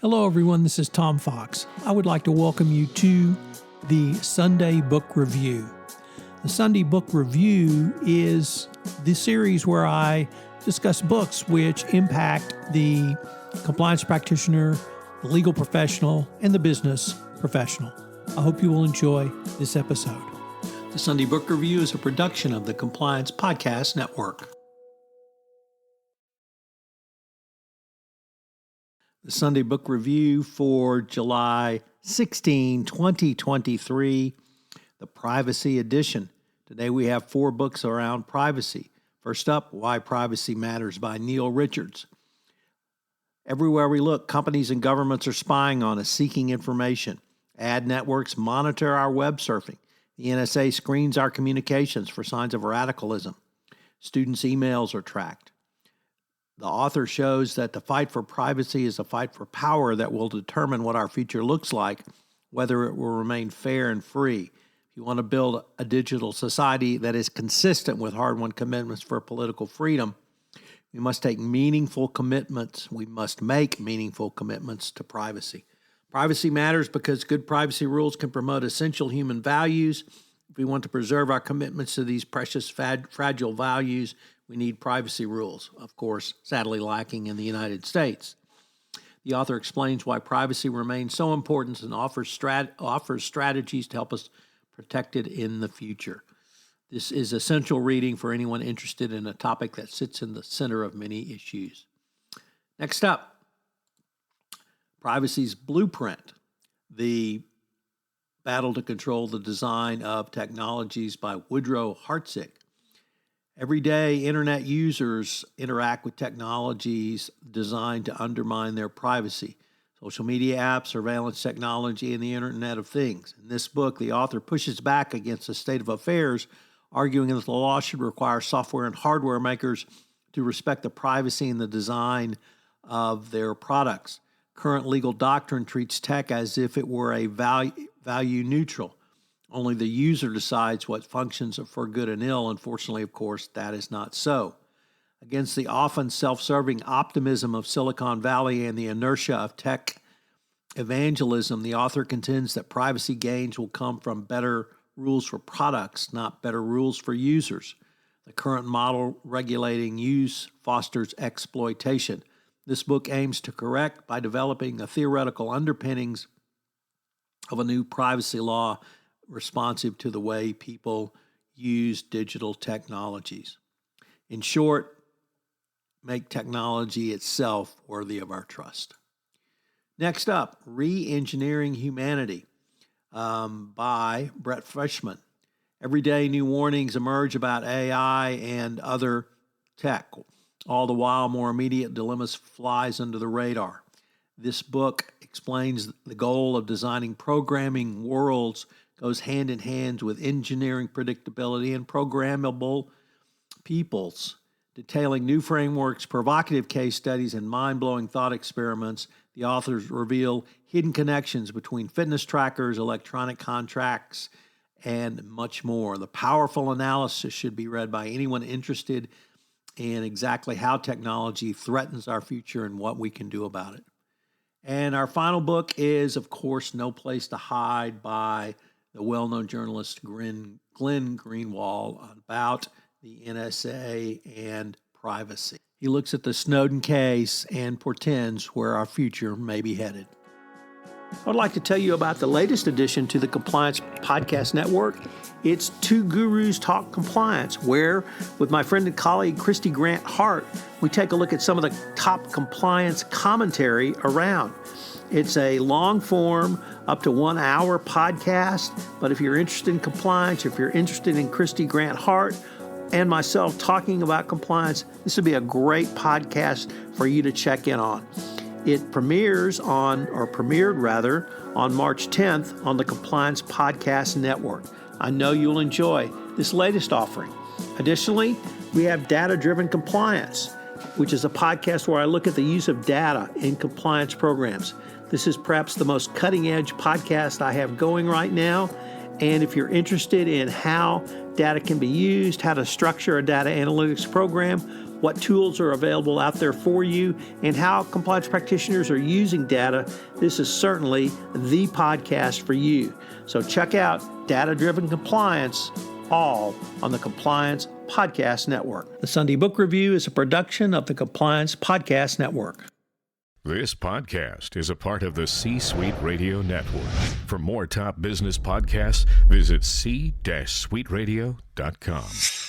Hello, everyone. This is Tom Fox. I would like to welcome you to the Sunday Book Review. The Sunday Book Review is the series where I discuss books which impact the compliance practitioner, the legal professional, and the business professional. I hope you will enjoy this episode. The Sunday Book Review is a production of the Compliance Podcast Network. The Sunday Book Review for July 16, 2023, the Privacy Edition. Today we have 4 books around privacy. First up, Why Privacy Matters by Neil Richards. Everywhere we look, companies and governments are spying on us, seeking information. Ad networks monitor our web surfing. The NSA screens our communications for signs of radicalism. Students' emails are tracked. The author shows that the fight for privacy is a fight for power that will determine what our future looks like, whether it will remain fair and free. If you want to build a digital society that is consistent with hard-won commitments for political freedom, we must take meaningful commitments. We must make meaningful commitments to privacy. Privacy matters because good privacy rules can promote essential human values. If we want to preserve our commitments to these precious, fragile values, we need privacy rules, of course, sadly lacking in the United States. The author explains why privacy remains so important and offers strategies to help us protect it in the future. This is essential reading for anyone interested in a topic that sits in the center of many issues. Next up, Privacy's Blueprint, the Battle to Control the Design of Technologies by Woodrow, Hartzog. Every day, internet users interact with technologies designed to undermine their privacy. Social media apps, surveillance technology, and the Internet of Things. In this book, the author pushes back against the state of affairs, arguing that the law should require software and hardware makers to respect the privacy and the design of their products. Current legal doctrine treats tech as if it were a value neutral. Only the user decides what functions are for good and ill. Unfortunately, of course, that is not so. Against the often self-serving optimism of Silicon Valley and the inertia of tech evangelism, the author contends that privacy gains will come from better rules for products, not better rules for users. The current model regulating use fosters exploitation. This book aims to correct by developing the theoretical underpinnings of a new privacy law responsive to the way people use digital technologies. In short, make technology itself worthy of our trust. Next up, Re-Engineering Humanity by Brett Frischmann. Every day, new warnings emerge about AI and other tech. All the while, more immediate dilemmas flies under the radar. This book explains the goal of designing programming worlds goes hand in hand with engineering predictability and programmable peoples. Detailing new frameworks, provocative case studies, and mind-blowing thought experiments, the authors reveal hidden connections between fitness trackers, electronic contracts, and much more. The powerful analysis should be read by anyone interested in exactly how technology threatens our future and what we can do about it. And our final book is, of course, No Place to Hide by the well-known journalist Glenn Greenwald about the NSA and privacy. He looks at the Snowden case and portends where our future may be headed. I'd like to tell you about the latest addition to the Compliance Podcast Network. It's Two Gurus Talk Compliance, where, with my friend and colleague Christy Grant Hart, we take a look at some of the top compliance commentary around. It's a long-form, up to 1 hour podcast, but if you're interested in compliance, if you're interested in Christy Grant Hart and myself talking about compliance, this would be a great podcast for you to check in on. It premiered on March 10th on the Compliance Podcast Network. I know you'll enjoy this latest offering. Additionally, we have Data-Driven Compliance, which is a podcast where I look at the use of data in compliance programs. This is perhaps the most cutting-edge podcast I have going right now. And if you're interested in how data can be used, how to structure a data analytics program, what tools are available out there for you, and how compliance practitioners are using data, this is certainly the podcast for you. So check out Data-Driven Compliance, all on the Compliance Podcast Network. The Sunday Book Review is a production of the Compliance Podcast Network. This podcast is a part of the C-Suite Radio Network. For more top business podcasts, visit c-suiteradio.com.